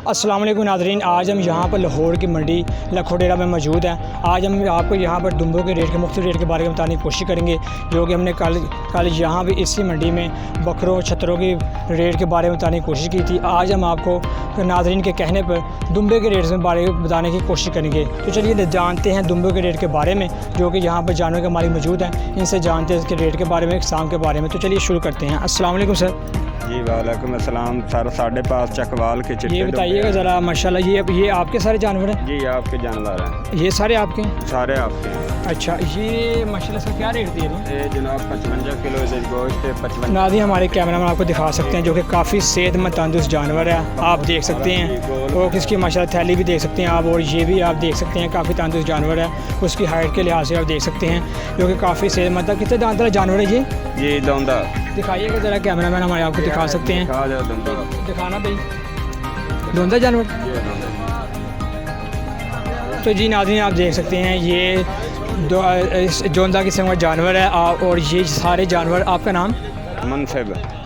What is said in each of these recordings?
अस्सलाम वालेकुम नाज़रीन, आज हम यहाँ पर लाहौर की मंडी लखोडेरा में मौजूद हैं। आज हम आपको यहाँ पर दुम्बों के रेट के मुख्तलिफ रेट के बारे में बताने की कोशिश करेंगे, जो कि हमने कल यहाँ भी इसी मंडी में बकरों छतरों की रेट के बारे में बताने की कोशिश की थी। आज हम आपको नाज़रीन के कहने पर दुम्बे के रेट के बारे में बताने की कोशिश करेंगे। तो चलिए जानते हैं दुम्बों के रेट के बारे में, जो कि यहाँ पर जानवर के मालिक मौजूद हैं, इनसे जानते हैं इसके रेट के बारे में, इकसाम के बारे में। तो चलिए शुरू करते हैं। अस्सलाम वालेकुम सर। जी वालेकुम अस्सलाम सर। साढ़े पास चकवाल के चिट्टे। ये बताइएगा ज़रा, माशाल्लाह ये आपके सारे जानवर हैं? जी आपके जानवर हैं, ये सारे आपके हैं? सारे आपके हैं। अच्छा, ये माशाल्लाह सर क्या रेट दे रहे हैं? ये जनाब 55 किलो गोश्त है। 55 नाज़रीन हमारे कैमरा में आपको दिखा सकते हैं, जो कि काफ़ी सेहतमंद तंदुरुस्त जानवर है, आप देख सकते हैं। और इसकी माशाल्लाह थैली भी देख सकते हैं आप, और ये भी आप देख सकते हैं काफ़ी तंदुरुस्त जानवर है। उसकी हाइट के लिहाज से आप देख सकते हैं, जो कि काफ़ी सेहतमंद है। कितने दांत वाला जानवर है ये? जी दौंदा दिखाइएगा ज़रा, कैमरा मैन हमारे आपको दिखा सकते हैं। दिखाना भाई, धुंधा जानवर। तो जी नाज़रीन आप देख सकते हैं, ये जोंदा किस्म का जानवर है। और ये सारे जानवर, आपका नाम?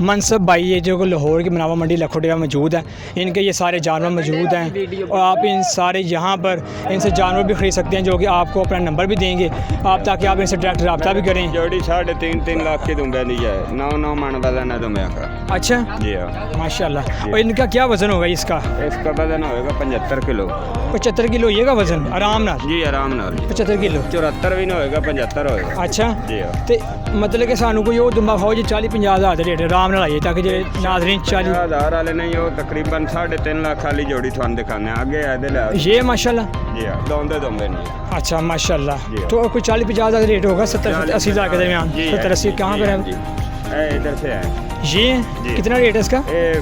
मनसब भाई, ये जो लाहौर की मनावा मंडी लखोडेरा मौजूद है, इनके ये सारे जानवर मौजूद हैं। और आप इन सारे यहाँ पर इनसे जानवर भी ख़रीद सकते हैं, जो कि आपको अपना नंबर भी देंगे आप, ताकि आप इनसे डायरेक्ट रब्ता भी करें। जोड़ी 3.5 लाख की दुम्बे दी है। 9 मन वजन है दुम्बे का। अच्छा जी हाँ माशाल्लाह। और इनका क्या वज़न होगा इसका? इसका वजन होगा 75 किलो। 75 किलो ये का वज़न आराम ना? जी आराम ना। 75 किलो। 74 भी नहीं होगा, 75 होगा। अच्छा जी हाँ। तो मतलब कि सानू कोई वो दुम्बा खाओ जी 40-50 हज़ार का रेट आराम ना आइए, ताकि जो नाज़रीन 40 हज़ार वाले नहीं हो, तकरीबन 3.5 लाख वाली जोड़ी थान दिखाने आगे आए ये माशाल्लाह। जी हाँ, दौंदे नहीं। अच्छा माशाल्लाह। तो कोई 40-50 हज़ार रेट होगा, 70-80 हज़ार के दरमियान। 70-80 कहाँ पर है? इधर से है। ये कितना रेट है इसका?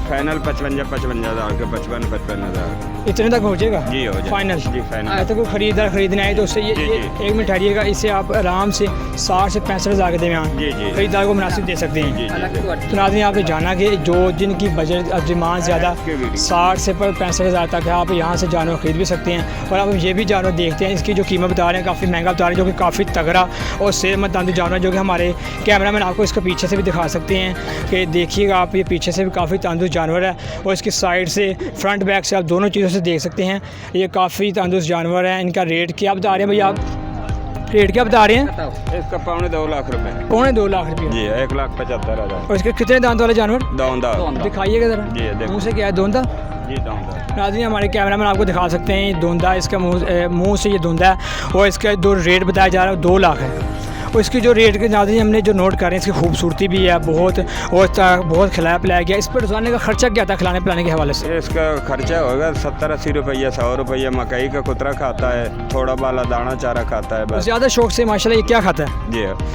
फाइनल 55 हज़ार के 55 हज़ार इतने तक हो जाएगा? जी हो जाएगा फाइनल। जी फाइनल। तो कोई खरीदार खरीदना है तो उससे ये एक मिनट ठहरिएगा, इससे आप आराम से 60 से 65 हज़ार के दरमियान खरीदार को मुनासिब दे सकते हैं। तो नाज़रीन आपने जाना कि जो जिनकी बजट डिमांड ज़्यादा 60 से 65 हज़ार तक है, आप यहाँ से जानवर ख़रीद भी सकते हैं। और आप ये भी जानवर देखते हैं, इसकी जो कीमत बता रहे हैं काफ़ी महंगा बता रहे हैं, जो कि काफ़ी तगड़ा और सेहतमंद तंदुरुस्त जानवर, जो कि हमारे कैमरा मैन आपको इसके पीछे से भी दिखा सकते हैं कि देखिएगा आप, ये पीछे से भी काफ़ी तंदुरुस्त जानवर है, और इसकी साइड से फ्रंट बैक से आप दोनों चीज़ों से देख सकते हैं। ये काफ़ी तंदुरुस्त जानवर है। इनका रेट क्या बता रहे हैं भैया आप? रेट क्या बता रहे हैं? इसका 2.25 लाख रुपए। 2.25 लाख रुपये जी 1,75,000। और इसके कितने दांत वाले जानवर? दौंदा। दिखाइएगा ज़रा। जी मुँह से क्या है? धुंधा। जी दौंदा। नाज़रीन हमारे कैमरा मैन आपको दिखा सकते हैं, ये धुंधा, इसका मुँह से ये धुंधा है। और इसका जो रेट बताया जा रहा है 2 लाख है। और इसकी जो रेट के नाज़रीन हमने जो नोट कर रहे हैं, इसकी खूबसूरती भी है बहुत, और बहुत खिलाया पिलाया गया। इस पर रोज़ाना का खर्चा क्या था खिलाने पिलाने के हवाले से? इसका खर्चा होगा 70-80 रुपया, 100 रुपया। मकई का कुतरा खाता है, थोड़ा बाला दाना चारा खाता है बस। ज़्यादा शौक से माशाल्लाह ये क्या खाता है?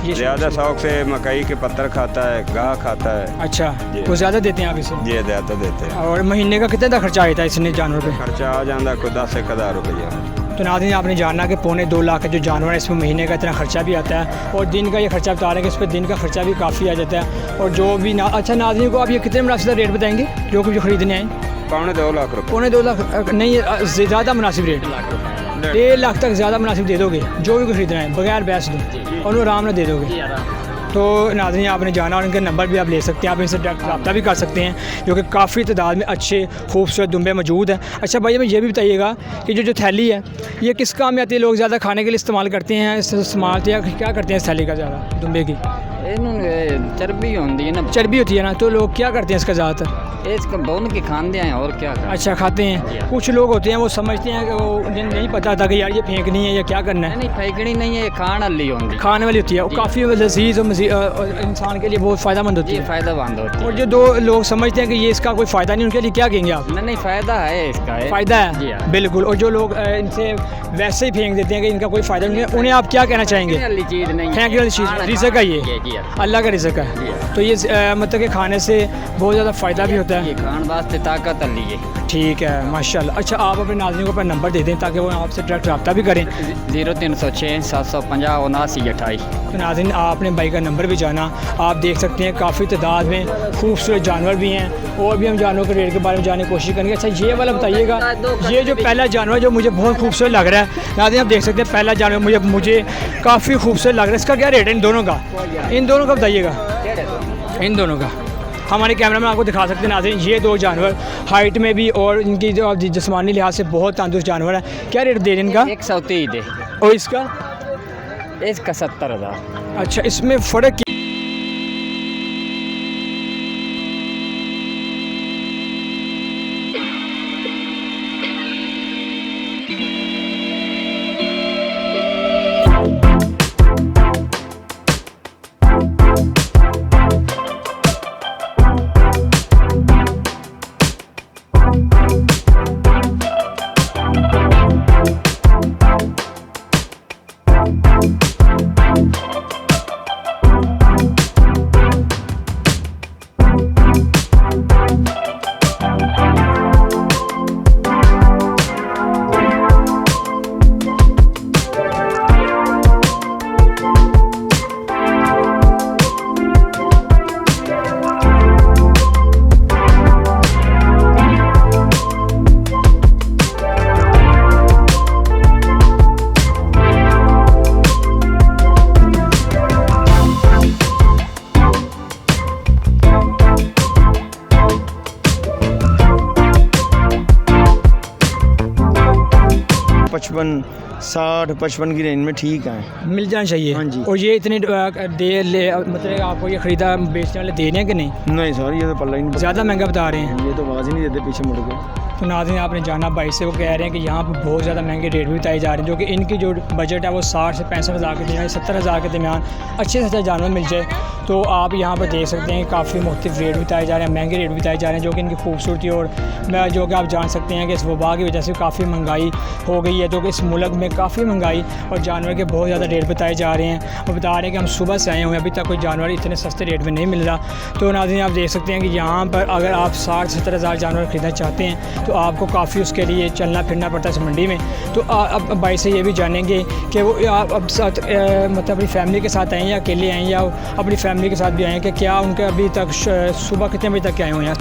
जी ज़्यादा शौक से मकई के पत्थर खाता है, घाह खाता है। अच्छा, वो ज़्यादा देते हैं आप इसे? जी ज़्यादा देते हैं। और महीने का कितना खर्चा आता है इसने जानवर पे? खर्चा आ जाता है 10,000 रुपया। तो नाज़रीन आपने जाना कि 2.25 लाख का जो जानवर है, इसमें महीने का इतना खर्चा भी आता है। और दिन का ये खर्चा बता रहे हैं कि इस पर दिन का खर्चा भी काफ़ी आ जाता है। और जो भी अच्छा नाज़रीन को आप ये कितने मुनासिब रेट बताएंगे जो कुछ खरीदने आए? 2.25 लाख रुपये। 2.25 लाख नहीं, ज़्यादा मुनासिब रेट 1.5 लाख तक ज़्यादा मुनासिब दे दोगे जो भी खरीदना है, बगैर बैस दो, और वो आराम ना दे दोगे। तो नाज़रीन आपने जाना, और इनके नंबर भी आप ले सकते हैं, आप इनसे डायरेक्ट रब्ता भी कर सकते हैं, जो कि काफ़ी तादाद में अच्छे खूबसूरत दुम्बे मौजूद हैं। अच्छा भाई हमें ये भी बताइएगा कि जो थैली है ये किस काम में आती है? लोग ज़्यादा खाने के लिए इस्तेमाल करते हैं, इस्तेमाल या क्या करते हैं इस थैली का ज़्यादा दुम्बे की? चर्बी होती है ना। चर्बी होती है ना, तो लोग क्या करते हैं इसका ज़्यादातर? इसका भून के खाते हैं और क्या करते हैं। अच्छा खाते हैं। कुछ लोग होते हैं वो समझते हैं कि वो नहीं पता था कि यार ये फेंकनी है या क्या करना है। नहीं फेंकनी नहीं है, खाने वाली होती है। खाने वाली होती है, वो काफ़ी लजीज और इंसान के लिए बहुत फ़ायदेमंद होती है। फ़ायदेमंद होती है। और जो दो लोग समझते हैं कि ये इसका कोई फ़ायदा नहीं, उनके लिए क्या कहेंगे आप? नहीं फ़ायदा है इसका, फ़ायदा है बिल्कुल। और जो लोग इनसे वैसे ही फेंक देते हैं कि इनका कोई फ़ायदा नहीं है, उन्हें आप क्या कहना चाहेंगे? फेंकने वाली चीज़ रिज़्क़ है, ये अल्लाह का रिज़्क़ है। तो ये मतलब कि खाने से बहुत ज़्यादा फ़ायदा भी होता है, खाने वास्ते ताकत लिए। ठीक है माशाल्लाह। अच्छा आप अपने नाज़रीन को अपना नंबर दे दें ताकि वो आपसे डायरेक्ट रब्ता भी करें। 0306 750 79 तो नाज़रीन आपने भाई का नंबर भी जाना, आप देख सकते हैं काफ़ी तादाद में खूबसूरत जानवर भी हैं, और भी हम जानवरों के रेट के बारे में जानने की कोशिश करेंगे। अच्छा ये वाला बताइएगा, ये जो पहला जानवर जो मुझे बहुत खूबसूरत लग रहा है, नाज़रीन आप देख सकते हैं पहला जानवर मुझे काफ़ी खूबसूरत लग रहा है, इसका क्या रेट है इन दोनों का? इन दोनों का बताइएगा, इन दोनों का हमारे कैमरा में आपको दिखा सकते हैं नाज़रीन, ये 2 जानवर हाइट में भी और इनकी जो जिस्मानी लिहाज से बहुत तंदुरुस्त जानवर है। क्या रेट दे रहे हैं इनका? 130 दे, और इसका? इसका 70,000। अच्छा, इसमें फ़र्क पचपन 60-55 की रेंज में ठीक है, मिल जाना चाहिए। हाँ जी। और ये इतनी देर ले मतलब आपको ये ख़रीदा बेचने वाले दे रहे हैं कि नहीं? नहीं सर, ये तो पल्ला ही नहीं ज़्यादा महंगा बता रहे हैं। ये तो आवाज़ ही नहीं देते पीछे मुड़ के। तो नाज़रीन आपने जाना भाई से, वो कह रहे हैं कि यहाँ पर बहुत ज़्यादा महंगे रेट भी बताए जा रहे हैं, जो कि इनकी जो बजट है वो 60 से 65 हज़ार के दरमियान, 70 हज़ार के दरमियान अच्छे से अच्छा जानवर मिल जाए। तो आप यहाँ पर देख सकते हैं काफ़ी मुख्तलिफ रेट बताए जा रहे हैं, महंगे रेट बताए जा रहे हैं, जो कि इनकी खूबसूरती और जो कि आप जान सकते हैं कि इस वबा की वजह से काफ़ी महंगाई हो गई है, जो कि इस मुल्क में काफ़ी महंगाई और जानवर के बहुत ज़्यादा रेट बताए जा रहे हैं। और बता रहे हैं कि हम सुबह से आए हुए हैं, अभी तक कोई जानवर इतने सस्ते रेट में नहीं मिल रहा। तो नाज़रीन आप देख सकते हैं कि यहाँ पर अगर आप 60-70 हज़ार जानवर ख़रीदना चाहते हैं तो आपको काफ़ी उसके लिए चलना फिरना पड़ता है इस मंडी में। तो अब भाई से ये भी जानेंगे कि वो आप अब साथ मतलब अपनी फैमिली के साथ आए हैं या अकेले आए हैं या अपनी फैमिली के साथ भी आए हैं, कि क्या उनके अभी तक सुबह कितने बजे तक आए हुए हैं,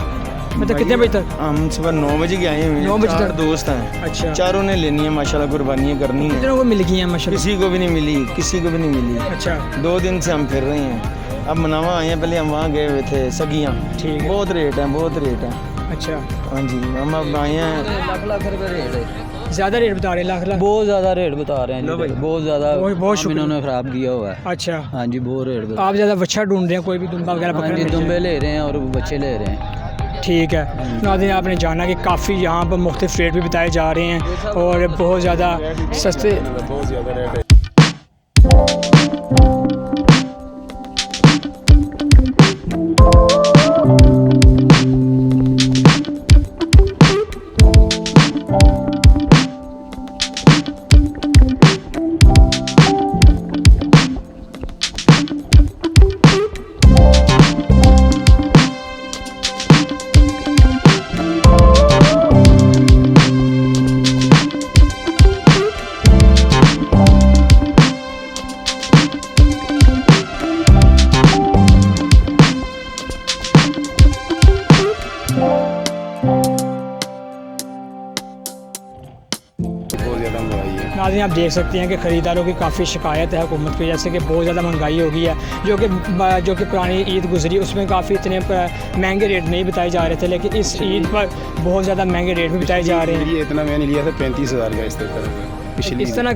मतलब कितने बजे तक? हम सुबह 9 बजे के आए हुए हैं, 9 बजे तक दोस्त हैं। अच्छा, चारों ने लेनी है माशाल्लाह, कुर्बानियाँ करनी है। कितनों को मिल गई हैं माशाल्लाह? किसी को भी नहीं मिली, किसी को भी नहीं मिली। अच्छा, 2 दिन से हम फिर रहे हैं। अब मनावा आए हैं, पहले हम वहाँ गए हुए थे सगियाँ। ठीक है। बहुत रेट है, बहुत रेट है। अच्छा, हाँ जी, हम अब आए हैं। लाख रुपए रेट है, ज़्यादा रेट बता रहे हैं, लाख बहुत ज़्यादा रेट बता रहे हैं लो भाई। जी, बहुत ज़्यादा। बहुत शुक्रिया। इन्होंने ख़राब किया हुआ है। अच्छा, हाँ जी, बहुत रेट बता। आप ज़्यादा बच्चा ढूंढ रहे हैं, कोई भी दुम्बा वगैरह हाँ पकड़ने जी, मिल जाए? दुम्बे ले रहे हैं और बच्चे ले रहे हैं। ठीक है। नाज़रीन आपने जाना कि काफ़ी यहाँ पर मुख्तलिफ रेट भी बताए जा रहे हैं और बहुत ज़्यादा सस्ते। नाज़रीन आप देख सकते हैं कि ख़रीदारों की काफ़ी शिकायत है हुकूमत की, जैसे कि बहुत ज़्यादा महंगाई हो गई है, जो कि पुरानी ईद गुजरी उसमें काफ़ी इतने महंगे रेट नहीं बताए जा रहे थे, लेकिन इस ईद पर बहुत ज़्यादा महंगे रेट भी बताए जा रहे हैं। ये इतना मैंने लिया था 35,000 का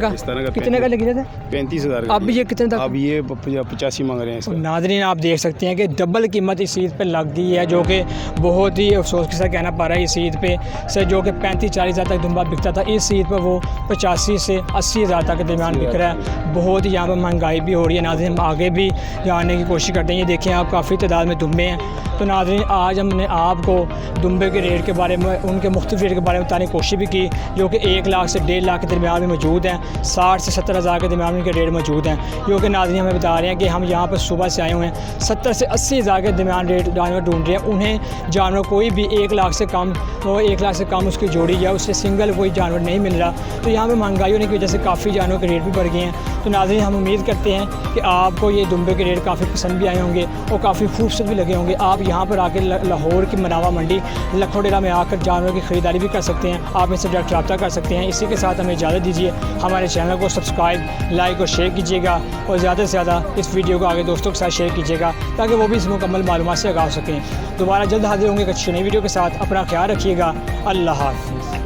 इस तरह का कितने का लगे थे? 35,000। अब ये कितने तक? अब ये 85 मांग रहे हैं इसका। नाज़रीन आप देख सकते हैं कि डबल कीमत इस ईद पे लग गई है, जो कि बहुत ही अफसोस के साथ कहना पड़ रहा है। इस ईद पे से जो कि 35-40 हज़ार तक दुम्बा बिकता था, इस ईद पर वो 85 से 80 हज़ार तक के दरमियान बिक रहा है। बहुत ही यहाँ पर महंगाई भी हो रही है। नाज़रीन हम आगे भी जानने की कोशिश करते हैं। ये देखें आप, काफ़ी तादाद में दुम्बे हैं। तो नाज़रीन आज हमने आपको दुम्बे के रेट के बारे में, उनके मुख्तलिफ रेट के बारे में बताने की कोशिश भी की, जो कि 1 लाख से 1.5 लाख के दरमियान में मौजूद हैं। 60 से 70 हज़ार के दरमियान उनके रेट मौजूद हैं, जो कि नाज़रीन हमें बता रहे हैं कि हम यहाँ पर सुबह से आए हुए हैं। 70 से 80 हज़ार के दरमियान रेट जानवर ढूंढ रहे हैं। उन्हें जानवर कोई भी 1 लाख से कम, वो 1 लाख से कम उसकी जोड़ी या उससे सिंगल कोई जानवर नहीं मिल रहा। तो यहाँ पर महंगाई होने की वजह से काफ़ी जानवरों के रेट भी बढ़ गए हैं। तो नाज़रीन हम उम्मीद करते हैं कि आपको ये दुम्बे के रेट काफ़ी पसंद भी आए होंगे और काफ़ी खूबसूरत भी लगे होंगे। आप यहाँ पर आकर लाहौर की मनावा मंडी लखोडेरा में आकर जानवरों की ख़रीदारी भी कर सकते हैं। आप इनसे डायरेक्ट रब्ता कर सकते हैं। इसी के साथ हमें इजाज़त दीजिए। कीजिए, हमारे चैनल को सब्सक्राइब, लाइक और शेयर कीजिएगा और ज़्यादा से ज़्यादा इस वीडियो को आगे दोस्तों के साथ शेयर कीजिएगा ताकि वो भी इस मुकम्मल मालूमात से आगाह हो सकें। दोबारा जल्द हाजिर होंगे एक अच्छी नई वीडियो के साथ। अपना ख्याल रखिएगा। अल्लाह हाफ़िज़।